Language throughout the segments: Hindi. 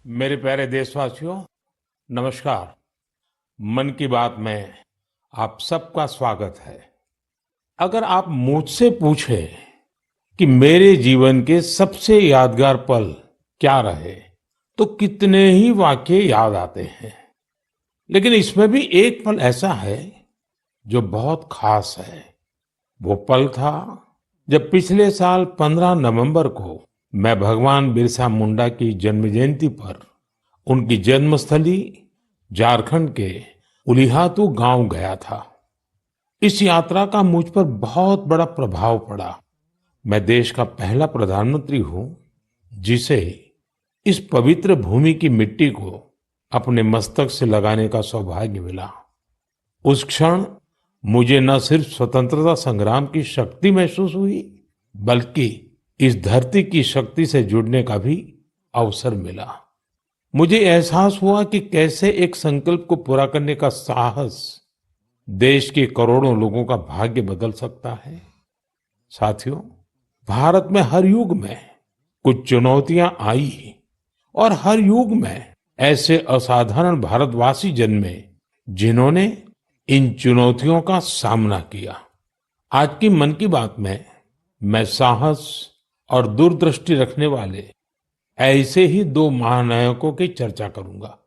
मेरे प्यारे देशवासियों, नमस्कार। मन की बात में आप सबका स्वागत है। अगर आप मुझसे पूछे कि मेरे जीवन के सबसे यादगार पल क्या रहे, तो कितने ही वाक्य याद आते हैं। लेकिन इसमें भी एक पल ऐसा है जो बहुत खास है। वो पल था जब पिछले साल 15 नवंबर को मैं भगवान बिरसा मुंडा की जन्म जयंती पर उनकी जन्मस्थली झारखंड के उलिहातू गांव गया था। इस यात्रा का मुझ पर बहुत बड़ा प्रभाव पड़ा। मैं देश का पहला प्रधानमंत्री हूं जिसे इस पवित्र भूमि की मिट्टी को अपने मस्तक से लगाने का सौभाग्य मिला। उस क्षण मुझे न सिर्फ स्वतंत्रता संग्राम की शक्ति महसूस हुई, बल्कि इस धरती की शक्ति से जुड़ने का भी अवसर मिला। मुझे एहसास हुआ कि कैसे एक संकल्प को पूरा करने का साहस देश के करोड़ों लोगों का भाग्य बदल सकता है। साथियों, भारत में हर युग में कुछ चुनौतियां आई और हर युग में ऐसे असाधारण भारतवासी जन्मे जिन्होंने इन चुनौतियों का सामना किया। आज की मन की बात में मैं साहस और दूरदृष्टि रखने वाले ऐसे ही दो महानायकों की चर्चा करूंगा।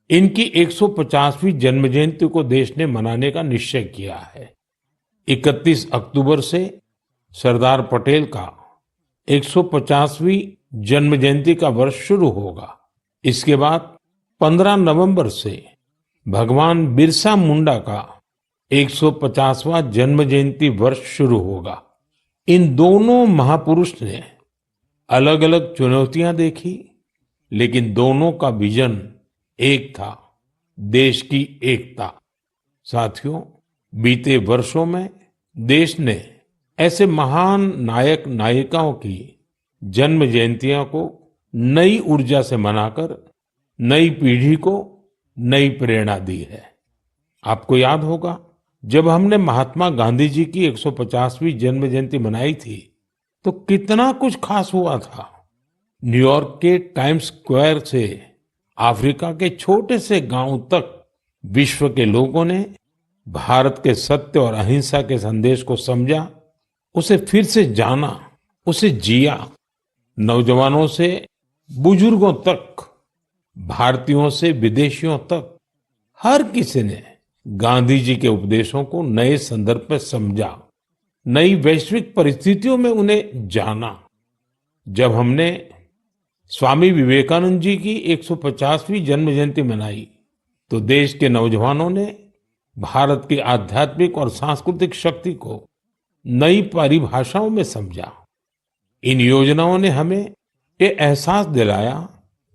इनकी 150वीं जन्म जयंती को देश ने मनाने का निश्चय किया है। 31 अक्टूबर से सरदार पटेल का 150वीं जन्म जयंती का वर्ष शुरू होगा। इसके बाद 15 नवंबर से भगवान बिरसा मुंडा का 150वां जन्म जयंती वर्ष शुरू होगा। इन दोनों महापुरुष ने अलग अलग चुनौतियां देखी, लेकिन दोनों का विजन एक था, देश की एकता। साथियों, बीते वर्षों में देश ने ऐसे महान नायक नायिकाओं की जन्म जयंतियों को नई ऊर्जा से मनाकर नई पीढ़ी को नई प्रेरणा दी है। आपको याद होगा, जब हमने महात्मा गांधी जी की 150वीं जन्म जयंती मनाई थी तो कितना कुछ खास हुआ था। न्यूयॉर्क के टाइम्स स्क्वायर से अफ्रीका के छोटे से गांव तक विश्व के लोगों ने भारत के सत्य और अहिंसा के संदेश को समझा, उसे फिर से जाना, उसे जिया। नौजवानों से बुजुर्गों तक, भारतीयों से विदेशियों तक, हर किसी ने गांधी जी के उपदेशों को नए संदर्भ में समझा, नई वैश्विक परिस्थितियों में उन्हें जाना। जब हमने स्वामी विवेकानंद जी की 150वीं जन्म जयंती मनाई तो देश के नौजवानों ने भारत की आध्यात्मिक और सांस्कृतिक शक्ति को नई परिभाषाओं में समझा। इन योजनाओं ने हमें ये एहसास दिलाया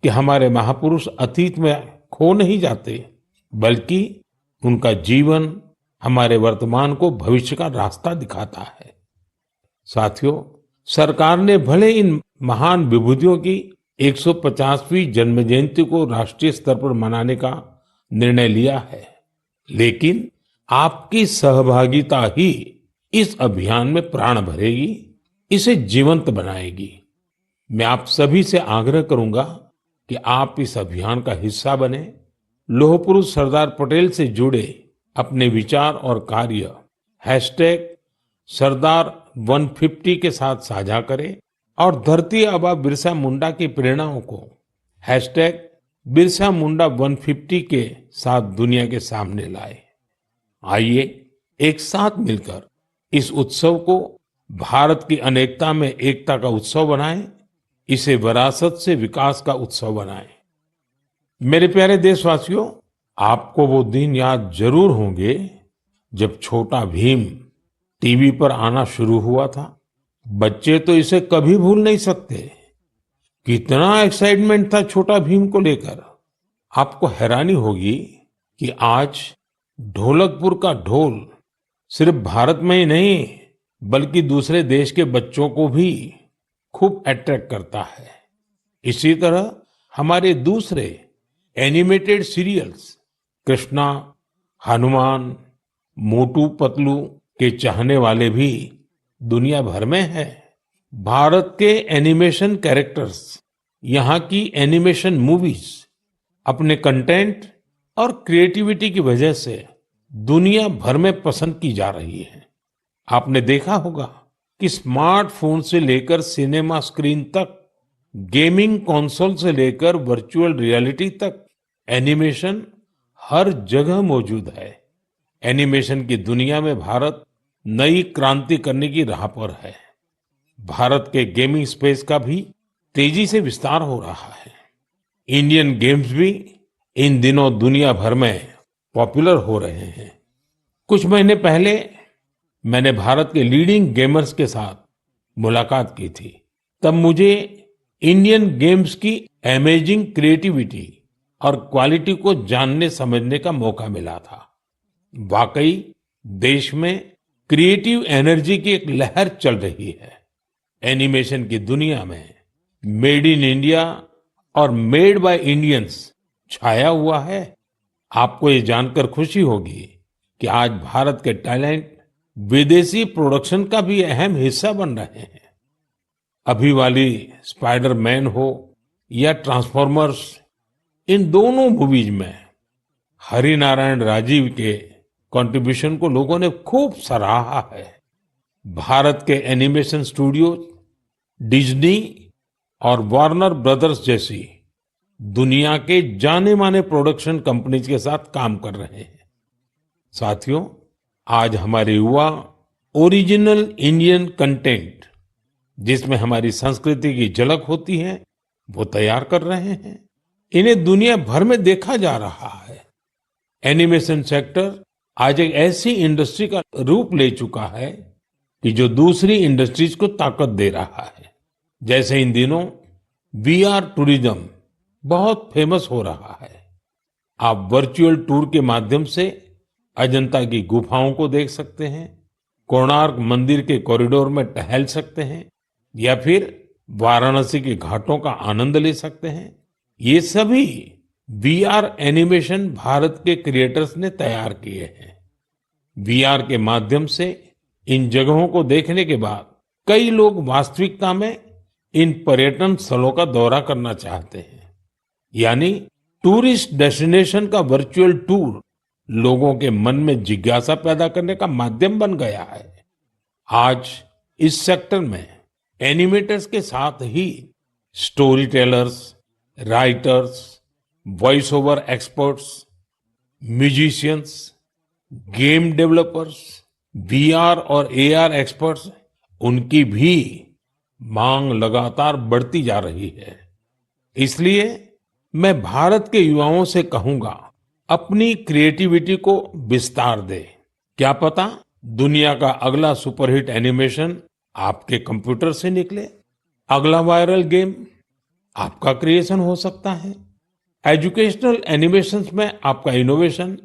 कि हमारे महापुरुष अतीत में खो नहीं जाते, बल्कि उनका जीवन हमारे वर्तमान को भविष्य का रास्ता दिखाता है। साथियों, सरकार ने भले इन महान विभूतियों की 150वीं जन्म जयंती को राष्ट्रीय स्तर पर मनाने का निर्णय लिया है, लेकिन आपकी सहभागिता ही इस अभियान में प्राण भरेगी, इसे जीवंत बनाएगी। मैं आप सभी से आग्रह करूंगा कि आप इस अभियान का हिस्सा बने। लौह पुरुष सरदार पटेल से जुड़े अपने विचार और कार्य #सरदार150 के साथ साझा करें और धरती आबा बिरसा मुंडा की प्रेरणाओं को #बिरसा मुंडा150 के साथ दुनिया के सामने लाए। आइए एक साथ मिलकर इस उत्सव को भारत की अनेकता में एकता का उत्सव बनाएं, इसे विरासत से विकास का उत्सव बनाएं। मेरे प्यारे देशवासियों, आपको वो दिन याद जरूर होंगे जब छोटा भीम टीवी पर आना शुरू हुआ था। बच्चे तो इसे कभी भूल नहीं सकते। कितना एक्साइटमेंट था छोटा भीम को लेकर। आपको हैरानी होगी कि आज ढोलकपुर का ढोल सिर्फ भारत में ही नहीं, बल्कि दूसरे देश के बच्चों को भी खूब अट्रैक्ट करता है। इसी तरह हमारे दूसरे एनिमेटेड सीरियल्स कृष्णा, हनुमान, मोटू पतलू के चाहने वाले भी दुनिया भर में हैं। भारत के एनिमेशन कैरेक्टर्स यहाँ की एनिमेशन मूवीज अपने कंटेंट और क्रिएटिविटी की वजह से दुनिया भर में पसंद की जा रही है। आपने देखा होगा कि स्मार्टफोन से लेकर सिनेमा स्क्रीन तक, गेमिंग कंसोल से लेकर वर्चुअल रियलिटी तक, एनिमेशन हर जगह मौजूद है। एनिमेशन की दुनिया में भारत नई क्रांति करने की राह पर है। भारत के गेमिंग स्पेस का भी तेजी से विस्तार हो रहा है। इंडियन गेम्स भी इन दिनों दुनिया भर में पॉपुलर हो रहे हैं। कुछ महीने पहले मैंने भारत के लीडिंग गेमर्स के साथ मुलाकात की थी। तब मुझे इंडियन गेम्स की अमेजिंग क्रिएटिविटी और क्वालिटी को जानने समझने का मौका मिला था। वाकई देश में क्रिएटिव एनर्जी की एक लहर चल रही है। एनिमेशन की दुनिया में मेड इन इंडिया और मेड बाय इंडियंस छाया हुआ है। आपको ये जानकर खुशी होगी कि आज भारत के टैलेंट विदेशी प्रोडक्शन का भी अहम हिस्सा बन रहे हैं। अभी वाली स्पाइडरमैन हो या ट्रांसफॉर्मर्स, इन दोनों मूवीज में हरिनारायण राजीव के कंट्रीब्यूशन को लोगों ने खूब सराहा है। भारत के एनिमेशन स्टूडियो डिज्नी और वार्नर ब्रदर्स जैसी दुनिया के जाने माने प्रोडक्शन कंपनीज के साथ काम कर रहे हैं। साथियों, आज हमारे युवा ओरिजिनल इंडियन कंटेंट, जिसमें हमारी संस्कृति की झलक होती है, वो तैयार कर रहे हैं। इन्हें दुनिया भर में देखा जा रहा है। एनिमेशन सेक्टर आज एक ऐसी इंडस्ट्री का रूप ले चुका है कि जो दूसरी इंडस्ट्रीज को ताकत दे रहा है। जैसे इन दिनों वीआर टूरिज्म बहुत फेमस हो रहा है। आप वर्चुअल टूर के माध्यम से अजंता की गुफाओं को देख सकते हैं, कोणार्क मंदिर के कॉरिडोर में टहल सकते हैं या फिर वाराणसी के घाटों का आनंद ले सकते हैं। ये सभी वीआर एनिमेशन भारत के क्रिएटर्स ने तैयार किए हैं। वीआर के माध्यम से इन जगहों को देखने के बाद कई लोग वास्तविकता में इन पर्यटन स्थलों का दौरा करना चाहते हैं। यानी टूरिस्ट डेस्टिनेशन का वर्चुअल टूर लोगों के मन में जिज्ञासा पैदा करने का माध्यम बन गया है। आज इस सेक्टर में एनिमेटर्स के साथ ही story tellers, writers, voice over experts, musicians, game developers, VR और एआर एक्सपर्ट्स, उनकी भी मांग लगातार बढ़ती जा रही है। इसलिए मैं भारत के युवाओं से कहूंगा, अपनी क्रिएटिविटी को विस्तार दे। क्या पता दुनिया का अगला सुपरहिट एनिमेशन आपके कंप्यूटर से निकले। अगला वायरल गेम आपका क्रिएशन हो सकता है। एजुकेशनल एनिमेशंस में आपका इनोवेशन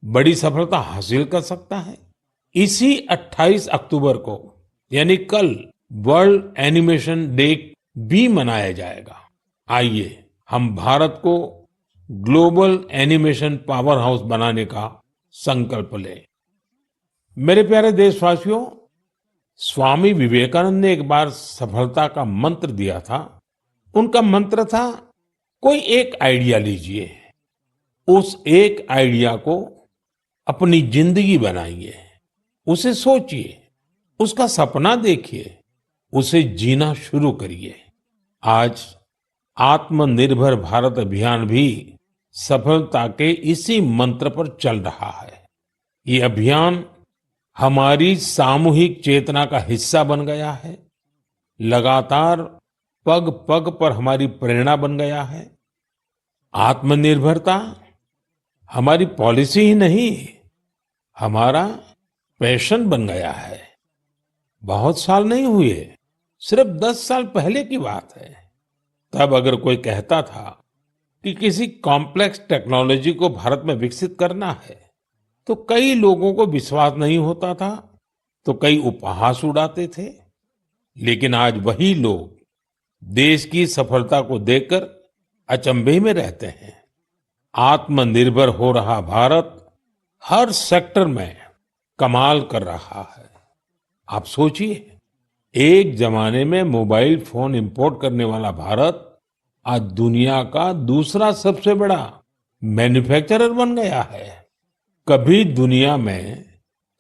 बड़ी सफलता हासिल कर सकता है। इसी 28 अक्टूबर को यानी कल वर्ल्ड एनिमेशन डे भी मनाया जाएगा। आइए हम भारत को ग्लोबल एनिमेशन पावर हाउस बनाने का संकल्प लें। मेरे प्यारे देशवासियों, स्वामी विवेकानंद ने एक बार सफलता का मंत्र दिया था। उनका मंत्र था, कोई एक आइडिया लीजिए, उस एक आइडिया को अपनी जिंदगी बनाइए, उसे सोचिए, उसका सपना देखिए, उसे जीना शुरू करिए। आज आत्मनिर्भर भारत अभियान भी सफलता के इसी मंत्र पर चल रहा है। ये अभियान हमारी सामूहिक चेतना का हिस्सा बन गया है, लगातार पग पग पर हमारी प्रेरणा बन गया है। आत्मनिर्भरता हमारी पॉलिसी ही नहीं, हमारा पैशन बन गया है। बहुत साल नहीं हुए, सिर्फ 10 साल पहले की बात है। तब अगर कोई कहता था कि किसी कॉम्प्लेक्स टेक्नोलॉजी को भारत में विकसित करना है, तो कई लोगों को विश्वास नहीं होता था, तो कई उपहास उड़ाते थे। लेकिन आज वही लोग देश की सफलता को देखकर अचंभे में रहते हैं। आत्मनिर्भर हो रहा भारत हर सेक्टर में कमाल कर रहा है। आप सोचिए, एक जमाने में मोबाइल फोन इंपोर्ट करने वाला भारत आज दुनिया का दूसरा सबसे बड़ा मैन्युफैक्चरर बन गया है। कभी दुनिया में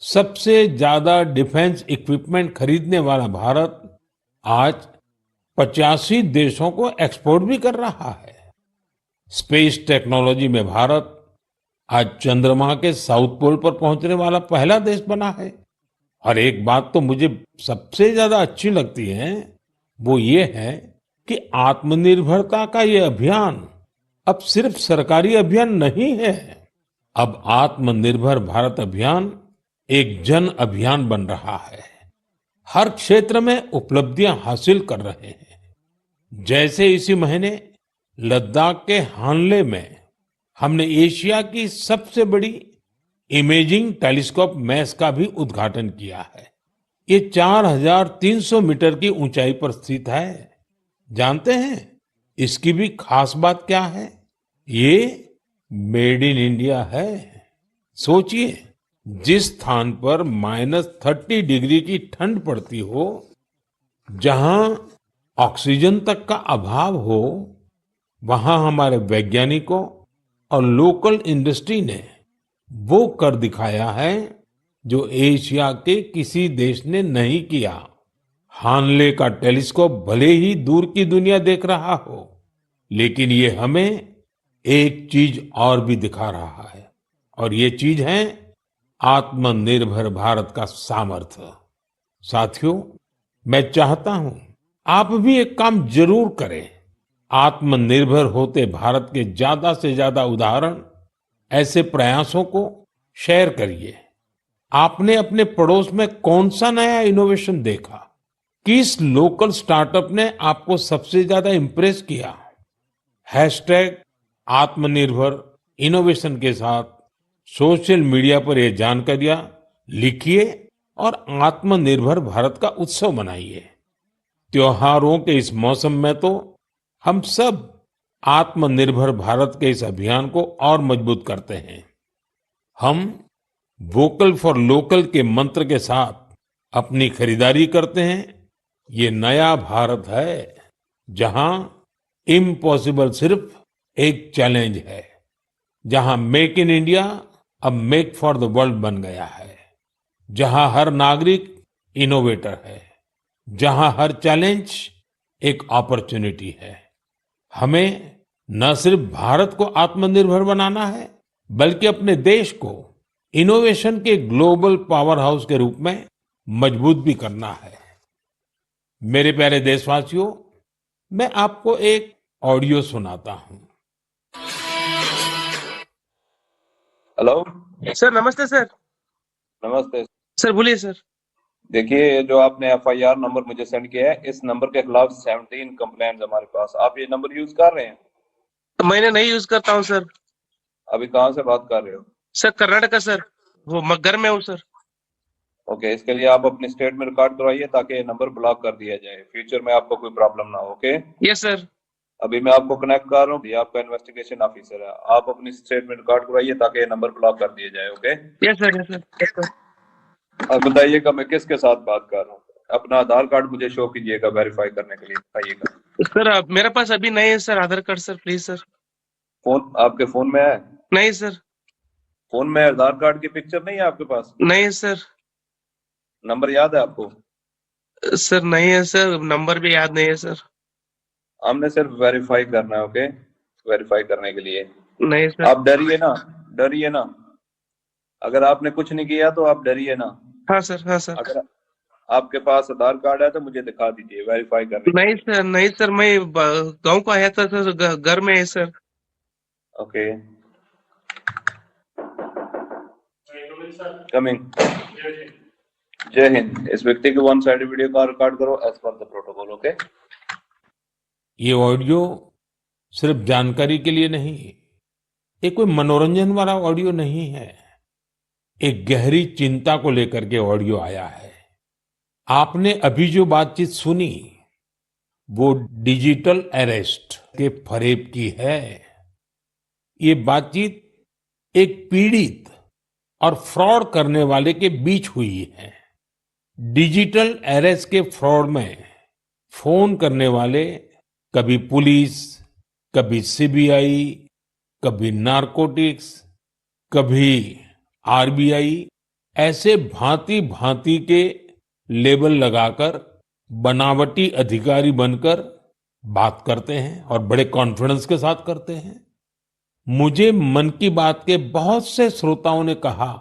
सबसे ज्यादा डिफेंस इक्विपमेंट खरीदने वाला भारत आज 85 देशों को एक्सपोर्ट भी कर रहा है। स्पेस टेक्नोलॉजी में भारत आज चंद्रमा के साउथ पोल पर पहुंचने वाला पहला देश बना है। और एक बात तो मुझे सबसे ज्यादा अच्छी लगती है, वो ये है कि आत्मनिर्भरता का ये अभियान अब सिर्फ सरकारी अभियान नहीं है। अब आत्मनिर्भर भारत अभियान एक जन अभियान बन रहा है। हर क्षेत्र में उपलब्धियां हासिल कर रहे हैं। जैसे इसी महीने लद्दाख के हानले में हमने एशिया की सबसे बड़ी इमेजिंग टेलीस्कोप मैस का भी उद्घाटन किया है। ये 4,300 मीटर की ऊंचाई पर स्थित है। जानते हैं इसकी भी खास बात क्या है? ये मेड इन इंडिया है। सोचिए, जिस स्थान पर -30 डिग्री की ठंड पड़ती हो, जहां ऑक्सीजन तक का अभाव हो, वहां हमारे वैज्ञानिकों और लोकल इंडस्ट्री ने वो कर दिखाया है जो एशिया के किसी देश ने नहीं किया। हानले का टेलीस्कोप भले ही दूर की दुनिया देख रहा हो, लेकिन ये हमें एक चीज और भी दिखा रहा है, और ये चीज है आत्मनिर्भर भारत का सामर्थ्य। साथियों, मैं चाहता हूं आप भी एक काम जरूर करें। आत्मनिर्भर होते भारत के ज्यादा से ज्यादा उदाहरण, ऐसे प्रयासों को शेयर करिए। आपने अपने पड़ोस में कौन सा नया इनोवेशन देखा? किस लोकल स्टार्टअप ने आपको सबसे ज्यादा इंप्रेस किया? हैशटैग आत्मनिर्भर इनोवेशन के साथ सोशल मीडिया पर ये जानकारियां लिखिए और आत्मनिर्भर भारत का उत्सव मनाइए। त्योहारों के इस मौसम में तो हम सब आत्मनिर्भर भारत के इस अभियान को और मजबूत करते हैं। हम वोकल फॉर लोकल के मंत्र के साथ अपनी खरीदारी करते हैं। ये नया भारत है जहां इम्पॉसिबल सिर्फ एक चैलेंज है, जहां मेक इन इंडिया अब मेक फॉर द वर्ल्ड बन गया है, जहां हर नागरिक इनोवेटर है, जहां हर चैलेंज एक अपॉर्चुनिटी है। हमें न सिर्फ भारत को आत्मनिर्भर बनाना है, बल्कि अपने देश को इनोवेशन के ग्लोबल पावर हाउस के रूप में मजबूत भी करना है। मेरे प्यारे देशवासियों, मैं आपको एक ऑडियो सुनाता हूं। हेलो सर नमस्ते सर। नमस्ते सर बोलिए सर। देखिए, ये जो आपने एफआईआर नंबर मुझे सेंड किया है, इस नंबर के खिलाफ 17 कंप्लेंट्स हमारे पास। आप ये नंबर यूज कर रहे हैं? मैंने नहीं यूज करता हूँ सर। अभी कहाँ से बात कर रहे हो? सर कर्नाटका सर, वो घर में हूँ सर। ओके, इसके लिए आप अपनी स्टेट में रिकॉर्ड करवाइए ताकि ये नंबर ब्लॉक कर दिया जाए, फ्यूचर में आपको कोई प्रॉब्लम ना हो। Okay, yes sir. अभी मैं आपको कनेक्ट कर रहा हूँ, ये आपका इन्वेस्टिगेशन ऑफिसर है। आप अपनी स्टेट में रिकॉर्ड करवाइए ताकि ये नंबर ब्लॉक कर दिया जाए। Okay, yes sir, yes sir, yes sir. अब बताइएगा मैं किसके साथ बात कर रहा हूँ। अपना आधार कार्ड मुझे शो कीजिएगा वेरीफाई करने के लिए, बताइएगा। सर मेरे पास अभी नहीं है sir Aadhaar card sir, please sir. Phone आपके फोन में है? नहीं सर। फोन में आधार कार्ड की पिक्चर नहीं है आपके पास? नहीं सर। नंबर याद है आपको? सर नहीं है सर, नंबर भी याद नहीं है सर। हमने सिर्फ वेरीफाई करना है। ओके, वेरीफाई करने के लिए नहीं सर। आप डरिए ना, डरिए ना। अगर आपने कुछ नहीं किया तो आप डरिए ना। हाँ सर, हाँ सर। अगर आपके पास आधार कार्ड है तो मुझे दिखा दीजिए वेरीफाई करने। नहीं सर, नहीं सर, मैं गांव को आया था सर, घर में है सर। Okay, coming. जय हिंद। इस व्यक्ति के वन साइड वीडियो का रिकॉर्ड करो as per the protocol. Okay, ये ऑडियो सिर्फ जानकारी के लिए नहीं, ये कोई मनोरंजन वाला ऑडियो नहीं है। एक गहरी चिंता को लेकर के ऑडियो आया है। आपने अभी जो बातचीत सुनी, वो डिजिटल अरेस्ट के फरेब की है। ये बातचीत एक पीड़ित और फ्रॉड करने वाले के बीच हुई है। डिजिटल अरेस्ट के फ्रॉड में फोन करने वाले कभी पुलिस, कभी सीबीआई, कभी नारकोटिक्स, कभी आरबीआई, ऐसे भांति भांति के लेबल लगाकर बनावटी अधिकारी बनकर बात करते हैं और बड़े कॉन्फिडेंस के साथ करते हैं। मुझे मन की बात के बहुत से श्रोताओं ने कहा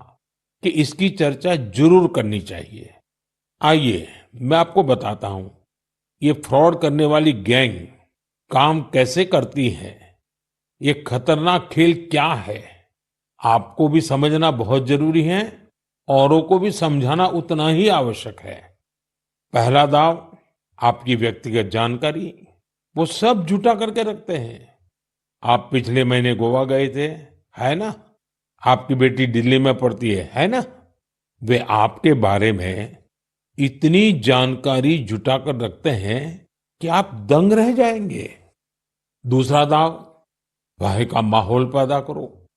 कि इसकी चर्चा जरूर करनी चाहिए। आइए मैं आपको बताता हूं ये फ्रॉड करने वाली गैंग काम कैसे करती है, ये खतरनाक खेल क्या है, आपको भी समझना बहुत जरूरी है, औरों को भी समझाना उतना ही आवश्यक है। पहला दाव, आपकी व्यक्तिगत जानकारी, वो सब जुटा करके रखते हैं। आप पिछले महीने गोवा गए थे, है ना? आपकी बेटी दिल्ली में पढ़ती है ना? वे आपके बारे में इतनी जानकारी जुटा कर रखते हैं कि आप दंग रह जाएंगे। दूसरा दाव, भय का माहौल पैदा करो।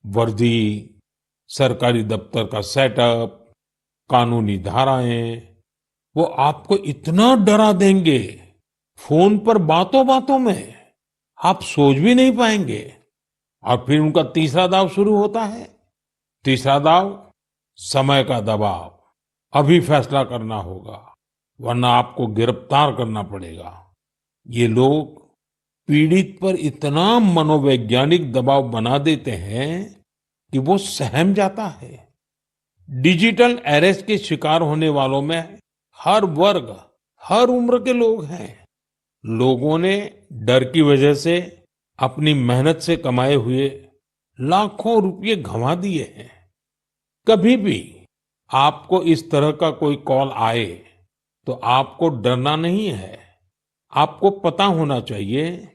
वर्दी, सरकारी दफ्तर का सेटअप, कानूनी धाराएं, वो आपको इतना डरा देंगे, फोन पर बातों बातों में आप सोच भी नहीं पाएंगे। और फिर उनका तीसरा दाव शुरू होता है। तीसरा दाव, समय का दबाव। अभी फैसला करना होगा, वरना आपको गिरफ्तार करना पड़ेगा। ये लोग पीड़ित पर इतना मनोवैज्ञानिक दबाव बना देते हैं कि वो सहम जाता है। डिजिटल अरेस्ट के शिकार होने वालों में हर वर्ग, हर उम्र के लोग हैं। लोगों ने डर की वजह से अपनी मेहनत से कमाए हुए लाखों रुपए गंवा दिए हैं। कभी भी आपको इस तरह का कोई कॉल आए तो आपको डरना नहीं है। आपको पता होना चाहिए,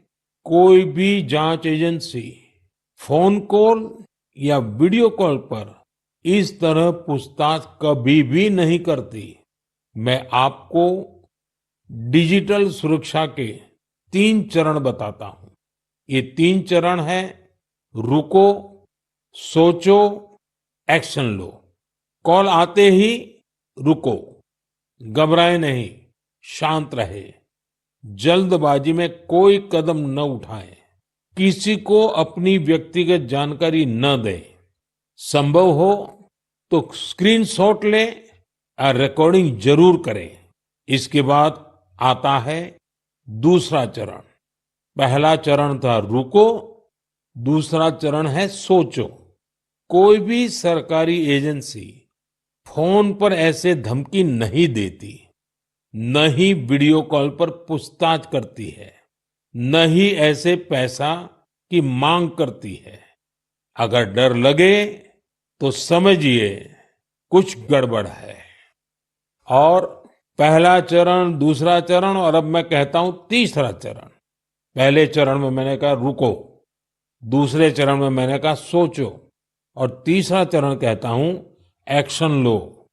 कोई भी जांच एजेंसी फोन कॉल या वीडियो कॉल पर इस तरह पूछताछ कभी भी नहीं करती। मैं आपको डिजिटल सुरक्षा के 3 चरण बताता हूं। ये 3 चरण है: रुको, सोचो, एक्शन लो। कॉल आते ही रुको, घबराए नहीं, शांत रहे, जल्दबाजी में कोई कदम न उठाएं, किसी को अपनी व्यक्तिगत जानकारी न दें। संभव हो तो स्क्रीनशॉट लें और रिकॉर्डिंग जरूर करें। इसके बाद आता है दूसरा चरण। पहला चरण था रुको, दूसरा चरण है सोचो। कोई भी सरकारी एजेंसी फोन पर ऐसे धमकी नहीं देती, न ही वीडियो कॉल पर पूछताछ करती है, न ही ऐसे पैसा की मांग करती है। अगर डर लगे तो समझिए कुछ गड़बड़ है। और पहला चरण, दूसरा चरण और अब मैं कहता हूं तीसरा चरण। पहले चरण में मैंने कहा रुको, दूसरे चरण में मैंने कहा सोचो, और तीसरा चरण कहता हूं एक्शन लो।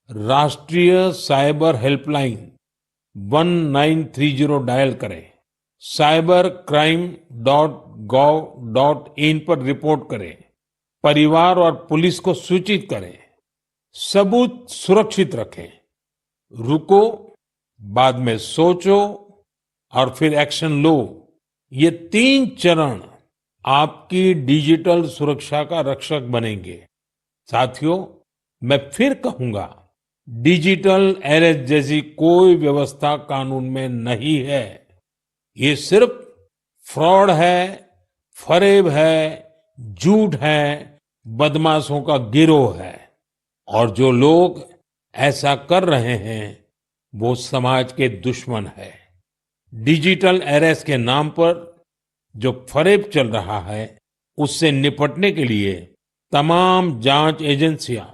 राष्ट्रीय साइबर हेल्पलाइन 1930 डायल करें। cybercrime.gov.in पर रिपोर्ट करें। परिवार और पुलिस को सूचित करें। सबूत सुरक्षित रखें। रुको, बाद में सोचो और फिर एक्शन लो। ये 3 चरण आपकी डिजिटल सुरक्षा का रक्षक बनेंगे। साथियों, मैं फिर कहूंगा, डिजिटल अरेस्ट जैसी कोई व्यवस्था कानून में नहीं है। ये सिर्फ फ्रॉड है, फरेब है, झूठ है, बदमाशों का गिरोह है। और जो लोग ऐसा कर रहे हैं वो समाज के दुश्मन है। डिजिटल अरेस्ट के नाम पर जो फरेब चल रहा है, उससे निपटने के लिए तमाम जांच एजेंसियां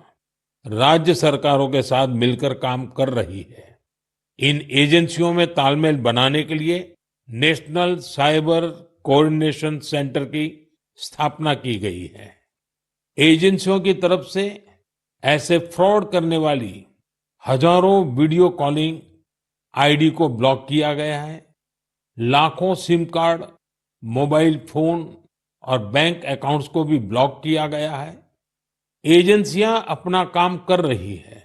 राज्य सरकारों के साथ मिलकर काम कर रही है। इन एजेंसियों में तालमेल बनाने के लिए नेशनल साइबर कोऑर्डिनेशन सेंटर की स्थापना की गई है। एजेंसियों की तरफ से ऐसे फ्रॉड करने वाली हजारों वीडियो कॉलिंग आईडी को ब्लॉक किया गया है। लाखों सिम कार्ड, मोबाइल फोन और बैंक अकाउंट्स को भी ब्लॉक किया गया है। एजेंसियां अपना काम कर रही है,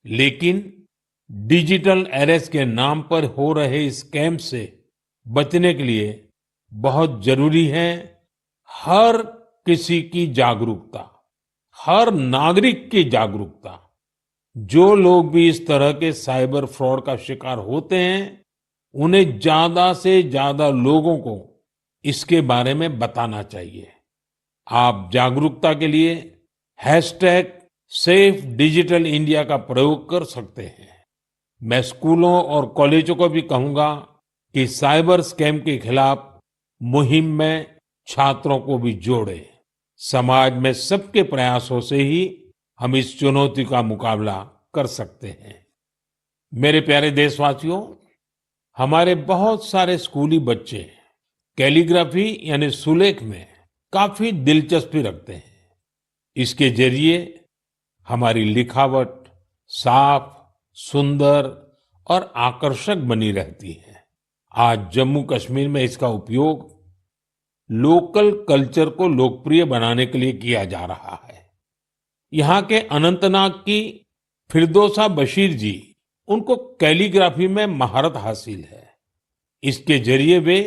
लेकिन डिजिटल अरेस्ट के नाम पर हो रहे स्कैम से बचने के लिए बहुत जरूरी है हर किसी की जागरूकता, हर नागरिक की जागरूकता। जो लोग भी इस तरह के साइबर फ्रॉड का शिकार होते हैं, उन्हें ज्यादा से ज्यादा लोगों को इसके बारे में बताना चाहिए। आप जागरूकता के लिए हैशटैग सेफ डिजिटल इंडिया का प्रयोग कर सकते हैं। मैं स्कूलों और कॉलेजों को भी कहूंगा कि साइबर स्कैम के खिलाफ मुहिम में छात्रों को भी जोड़ें। समाज में सबके प्रयासों से ही हम इस चुनौती का मुकाबला कर सकते हैं। मेरे प्यारे देशवासियों, हमारे बहुत सारे स्कूली बच्चे कैलीग्राफी यानी सुलेख में काफी दिलचस्पी रखते हैं। इसके जरिए हमारी लिखावट साफ, सुंदर और आकर्षक बनी रहती है। आज जम्मू कश्मीर में इसका उपयोग लोकल कल्चर को लोकप्रिय बनाने के लिए किया जा रहा है। यहाँ के अनंतनाग की फिरदौसा बशीर जी, उनको कैलीग्राफी में महारत हासिल है। इसके जरिए वे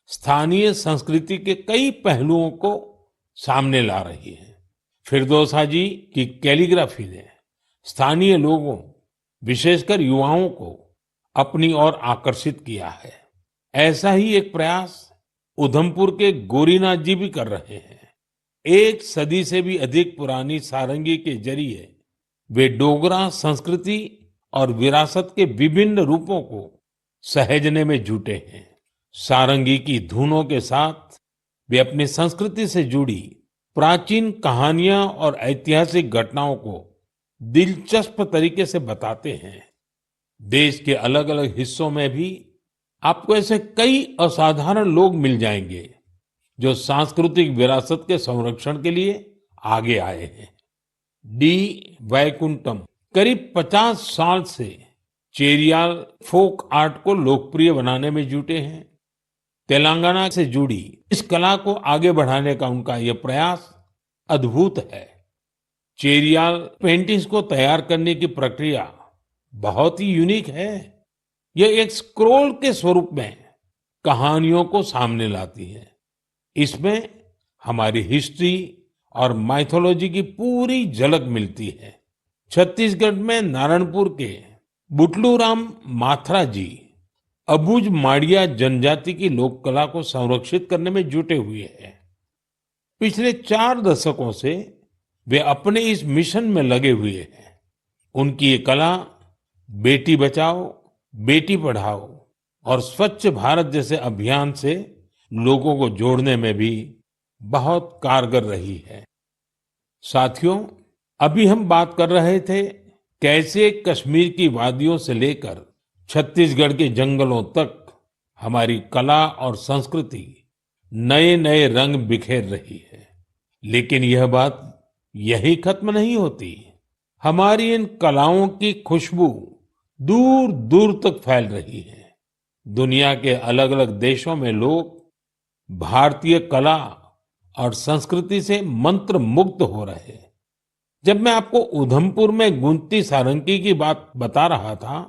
स्थानीय संस्कृति के कई पहलुओं को सामने ला रही हैं। फिरदौसा जी की कैलीग्राफी ने स्थानीय लोगों, विशेषकर युवाओं को अपनी ओर आकर्षित किया है। ऐसा ही एक प्रयास उधमपुर के गोरीनाथ जी भी कर रहे हैं। एक सदी से भी अधिक पुरानी सारंगी के जरिए वे डोगरा संस्कृति और विरासत के विभिन्न रूपों को सहेजने में जुटे हैं। सारंगी की धुनों के साथ वे अपनी संस्कृति से जुड़ी प्राचीन कहानियां और ऐतिहासिक घटनाओं को दिलचस्प तरीके से बताते हैं। देश के अलग अलग हिस्सों में भी आपको ऐसे कई असाधारण लोग मिल जाएंगे जो सांस्कृतिक विरासत के संरक्षण के लिए आगे आए हैं। डी वैकुंठम करीब 50 साल से चेरियाल फोक आर्ट को लोकप्रिय बनाने में जुटे हैं। तेलंगाना से जुड़ी इस कला को आगे बढ़ाने का उनका यह प्रयास अद्भुत है। चेरियाल पेंटिंग्स को तैयार करने की प्रक्रिया बहुत ही यूनिक है। यह एक स्क्रोल के स्वरूप में कहानियों को सामने लाती है। इसमें हमारी हिस्ट्री और माइथोलॉजी की पूरी झलक मिलती है। छत्तीसगढ़ में नारायणपुर के बुटलू राम माथरा जी अबुझ माड़िया जनजाति की लोक कला को संरक्षित करने में जुटे हुए हैं। पिछले 4 दशकों से वे अपने इस मिशन में लगे हुए हैं। उनकी ये कला बेटी बचाओ, बेटी पढ़ाओ और स्वच्छ भारत जैसे अभियान से लोगों को जोड़ने में भी बहुत कारगर रही है। साथियों, अभी हम बात कर रहे थे कैसे कश्मीर की वादियों से लेकर छत्तीसगढ़ के जंगलों तक हमारी कला और संस्कृति नए नए रंग बिखेर रही है। लेकिन यह बात यही खत्म नहीं होती। हमारी इन कलाओं की खुशबू दूर दूर तक फैल रही है। दुनिया के अलग अलग देशों में लोग भारतीय कला और संस्कृति से मंत्र मुग्ध हो रहे हैं। जब मैं आपको उधमपुर में गूंजती सारंगी की बात बता रहा था,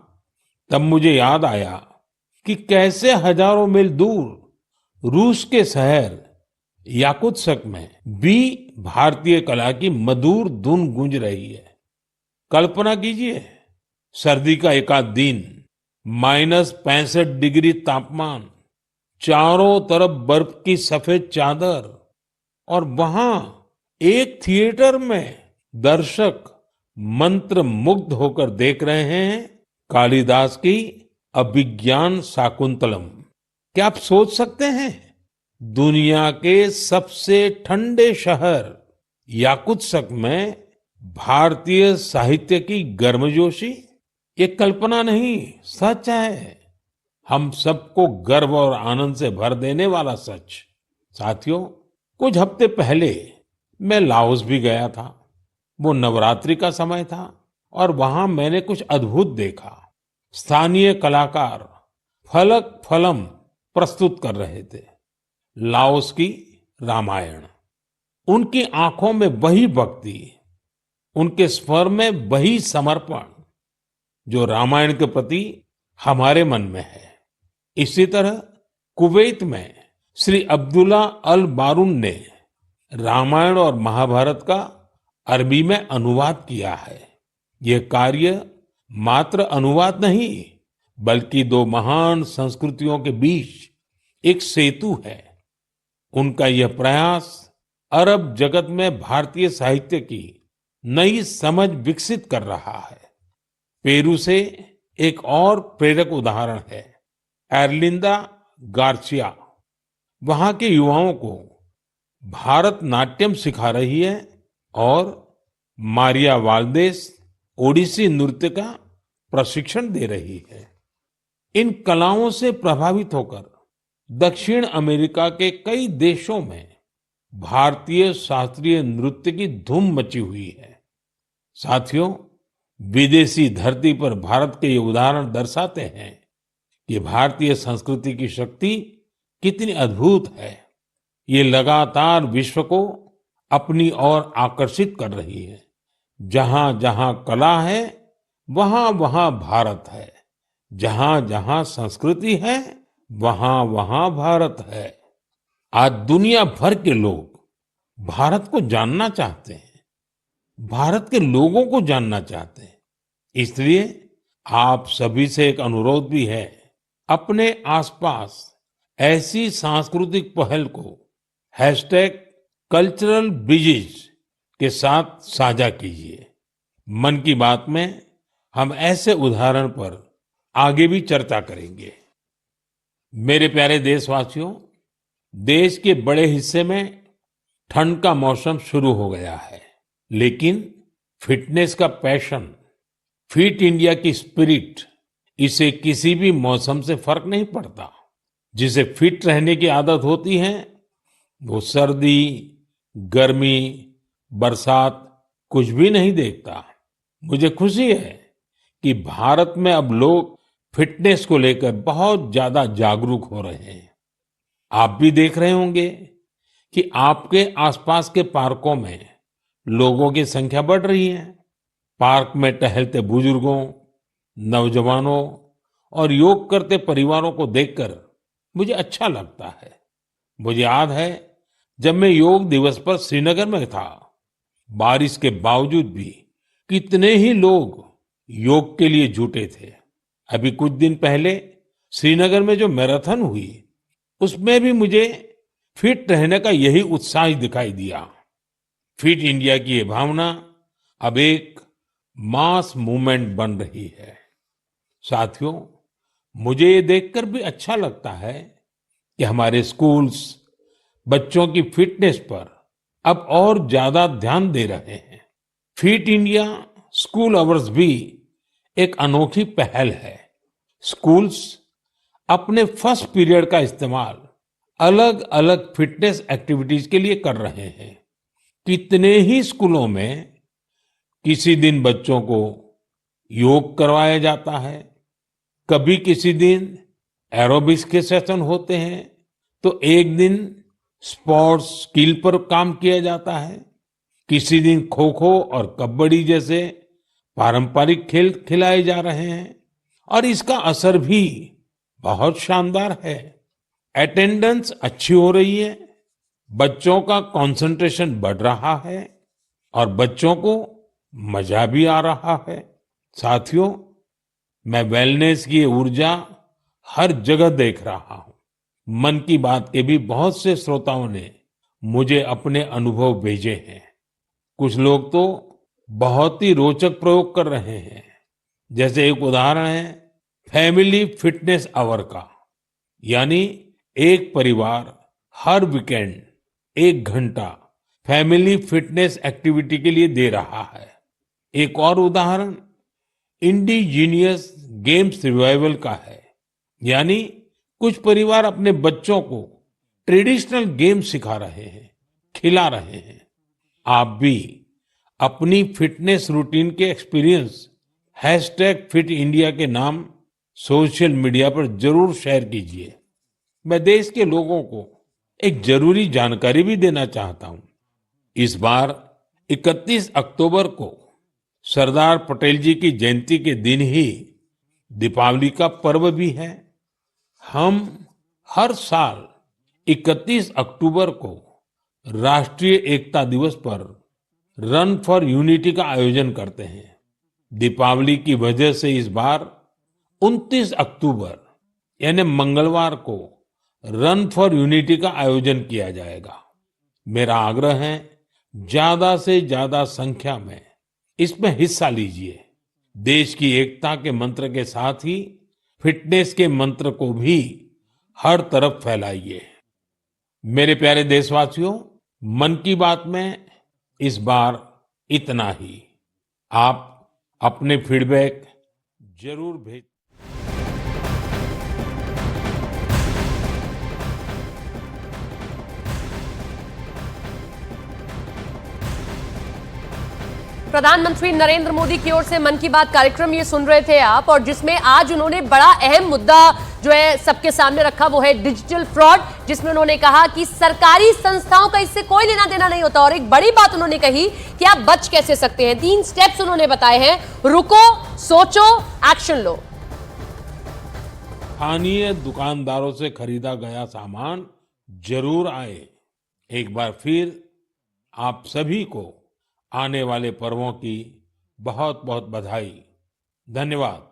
तब मुझे याद आया कि कैसे हजारों मील दूर रूस के शहर याकुत्स्क में भी भारतीय कला की मधुर धुन गूंज रही है। कल्पना कीजिए, सर्दी का एक आध दिन, -65 डिग्री तापमान, चारों तरफ बर्फ की सफेद चादर और वहां एक थिएटर में दर्शक मंत्र मुग्ध होकर देख रहे हैं कालिदास की अभिज्ञान शाकुंतलम। क्या आप सोच सकते हैं, दुनिया के सबसे ठंडे शहर याकुत्स्क में भारतीय साहित्य की गर्मजोशी? ये कल्पना नहीं, सच है। हम सबको गर्व और आनंद से भर देने वाला सच। साथियों, कुछ हफ्ते पहले मैं लाओस भी गया था। वो नवरात्रि का समय था और वहां मैंने कुछ अद्भुत देखा। स्थानीय कलाकार फलक फलम प्रस्तुत कर रहे थे, लाओस की रामायण। उनकी आंखों में वही भक्ति, उनके स्वर में वही समर्पण जो रामायण के प्रति हमारे मन में है। इसी तरह कुवैत में श्री अब्दुल्ला अल बारून ने रामायण और महाभारत का अरबी में अनुवाद किया है। यह कार्य मात्र अनुवाद नहीं, बल्कि दो महान संस्कृतियों के बीच एक सेतु है। उनका यह प्रयास अरब जगत में भारतीय साहित्य की नई समझ विकसित कर रहा है। पेरू से एक और प्रेरक उदाहरण है एर्लिंदा गार्सिया। वहां के युवाओं को भारतनाट्यम सिखा रही है और मारिया वाल्देस ओडिसी नृत्य का प्रशिक्षण दे रही है। इन कलाओं से प्रभावित होकर दक्षिण अमेरिका के कई देशों में भारतीय शास्त्रीय नृत्य की धूम मची हुई है। साथियों, विदेशी धरती पर भारत के ये उदाहरण दर्शाते हैं कि भारतीय संस्कृति की शक्ति कितनी अद्भुत है। ये लगातार विश्व को अपनी ओर आकर्षित कर रही है। जहां जहां कला है, वहां वहां भारत है। जहां जहां संस्कृति है, वहां वहां भारत है। आज दुनिया भर के लोग भारत को जानना चाहते हैं, भारत के लोगों को जानना चाहते हैं। इसलिए आप सभी से एक अनुरोध भी है, अपने आसपास ऐसी सांस्कृतिक पहल को #कल्चरल ब्रिजेस के साथ साझा कीजिए। मन की बात में हम ऐसे उदाहरण पर आगे भी चर्चा करेंगे। मेरे प्यारे देशवासियों, देश के बड़े हिस्से में ठंड का मौसम शुरू हो गया है, लेकिन फिटनेस का पैशन, फिट इंडिया की स्पिरिट, इसे किसी भी मौसम से फर्क नहीं पड़ता। जिसे फिट रहने की आदत होती है, वो सर्दी, गर्मी, बरसात कुछ भी नहीं देखता। मुझे खुशी है कि भारत में अब लोग फिटनेस को लेकर बहुत ज्यादा जागरूक हो रहे हैं। आप भी देख रहे होंगे कि आपके आसपास के पार्कों में लोगों की संख्या बढ़ रही है। पार्क में टहलते बुजुर्गों, नौजवानों और योग करते परिवारों को देखकर मुझे अच्छा लगता है। मुझे याद है, जब मैं योग दिवस पर श्रीनगर में था, बारिश के बावजूद भी कितने ही लोग योग के लिए जुटे थे। अभी कुछ दिन पहले श्रीनगर में जो मैराथन हुई, उसमें भी मुझे फिट रहने का यही उत्साह दिखाई दिया। फिट इंडिया की ये भावना अब एक मास मूवमेंट बन रही है। साथियों, मुझे ये देखकर भी अच्छा लगता है कि हमारे स्कूल्स बच्चों की फिटनेस पर अब और ज्यादा ध्यान दे रहे हैं। फिट इंडिया स्कूल अवर्स भी एक अनोखी पहल है। स्कूल्स अपने फर्स्ट पीरियड का इस्तेमाल अलग अलग फिटनेस एक्टिविटीज के लिए कर रहे हैं। कितने ही स्कूलों में किसी दिन बच्चों को योग करवाया जाता है, कभी किसी दिन एरोबिक्स के सेशन होते हैं, तो एक दिन स्पोर्ट्स स्किल पर काम किया जाता है। किसी दिन खो खो और कबड्डी जैसे पारंपरिक खेल खिलाए जा रहे हैं और इसका असर भी बहुत शानदार है। अटेंडेंस अच्छी हो रही है, बच्चों का कंसंट्रेशन बढ़ रहा है और बच्चों को मजा भी आ रहा है। साथियों, मैं वेलनेस की ये ऊर्जा हर जगह देख रहा हूं। मन की बात के भी बहुत से श्रोताओं ने मुझे अपने अनुभव भेजे हैं। कुछ लोग तो बहुत ही रोचक प्रयोग कर रहे हैं। जैसे एक उदाहरण है फैमिली फिटनेस आवर का, यानी एक परिवार हर वीकेंड 1 घंटा फैमिली फिटनेस एक्टिविटी के लिए दे रहा है। एक और उदाहरण इंडिजीनियस गेम्स रिवाइवल का है, यानी कुछ परिवार अपने बच्चों को ट्रेडिशनल गेम सिखा रहे हैं, खिला रहे हैं। आप भी अपनी फिटनेस रूटीन के एक्सपीरियंस #फिट इंडिया के नाम सोशल मीडिया पर जरूर शेयर कीजिए। मैं देश के लोगों को एक जरूरी जानकारी भी देना चाहता हूं। इस बार 31 अक्टूबर को सरदार पटेल जी की जयंती के दिन ही दीपावली का पर्व भी है। हम हर साल 31 अक्टूबर को राष्ट्रीय एकता दिवस पर रन फॉर यूनिटी का आयोजन करते हैं। दीपावली की वजह से इस बार 29 अक्टूबर यानी मंगलवार को रन फॉर यूनिटी का आयोजन किया जाएगा। मेरा आग्रह है ज्यादा से ज्यादा संख्या में इसमें हिस्सा लीजिए। देश की एकता के मंत्र के साथ ही फिटनेस के मंत्र को भी हर तरफ फैलाइए। मेरे प्यारे देशवासियों, मन की बात में इस बार इतना ही। आप अपने फीडबैक जरूर भेज। प्रधानमंत्री नरेंद्र मोदी की ओर से मन की बात कार्यक्रम ये सुन रहे थे आप, और जिसमें आज उन्होंने बड़ा अहम मुद्दा जो है सबके सामने रखा, वो है डिजिटल फ्रॉड, जिसमें उन्होंने कहा कि सरकारी संस्थाओं का इससे कोई लेना देना नहीं होता। और एक बड़ी बात उन्होंने कही कि आप बच कैसे सकते हैं। 3 स्टेप्स उन्होंने बताए हैं, रुको, सोचो, एक्शन लो। स्थानीय दुकानदारों से खरीदा गया सामान जरूर आए। एक बार फिर आप सभी को आने वाले पर्वों की बहुत बहुत बधाई। धन्यवाद।